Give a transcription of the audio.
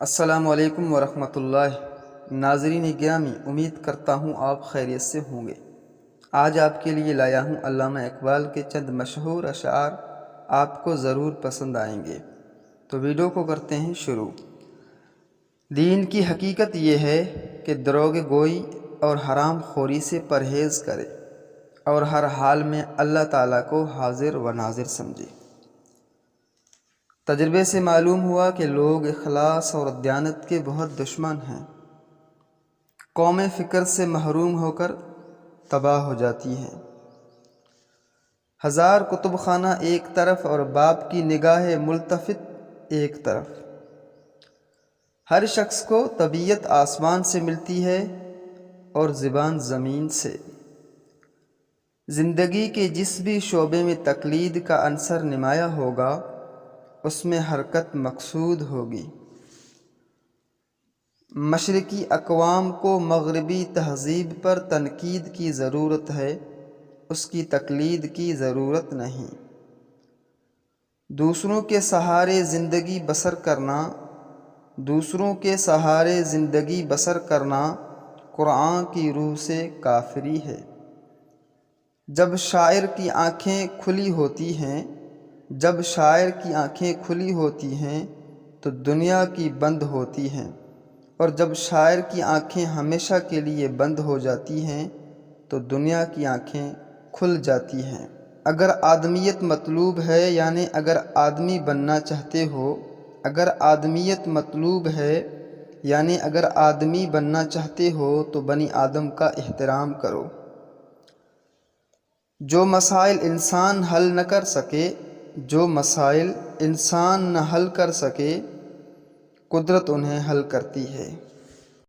السلام علیکم ورحمۃ اللہ۔ ناظرین گرامی، امید کرتا ہوں آپ خیریت سے ہوں گے۔ آج آپ کے لیے لایا ہوں علامہ اقبال کے چند مشہور اشعار، آپ کو ضرور پسند آئیں گے۔ تو ویڈیو کو کرتے ہیں شروع۔ دین کی حقیقت یہ ہے کہ دروغ گوئی اور حرام خوری سے پرہیز کرے اور ہر حال میں اللہ تعالیٰ کو حاضر و ناظر سمجھے۔ تجربے سے معلوم ہوا کہ لوگ اخلاص اور دیانت کے بہت دشمن ہیں۔ قومیں فکر سے محروم ہو کر تباہ ہو جاتی ہیں۔ ہزار کتب خانہ ایک طرف اور باپ کی نگاہ ملتفت ایک طرف۔ ہر شخص کو طبیعت آسمان سے ملتی ہے اور زبان زمین سے۔ زندگی کے جس بھی شعبے میں تقلید کا عنصر نمایاں ہوگا، اس میں حرکت مقصود ہوگی۔ مشرقی اقوام کو مغربی تہذیب پر تنقید کی ضرورت ہے، اس کی تقلید کی ضرورت نہیں۔ دوسروں کے سہارے زندگی بسر کرنا قرآن کی روح سے کافری ہے۔ جب شاعر کی آنکھیں کھلی ہوتی ہیں تو دنیا کی بند ہوتی ہیں، اور جب شاعر کی آنکھیں ہمیشہ کے لیے بند ہو جاتی ہیں تو دنیا کی آنکھیں کھل جاتی ہیں۔ اگر آدمیت مطلوب ہے، یعنی اگر آدمی بننا چاہتے ہو، اگر آدمی بننا چاہتے ہو تو بنی آدم کا احترام کرو۔ جو مسائل انسان نہ حل کر سکے، قدرت انہیں حل کرتی ہے۔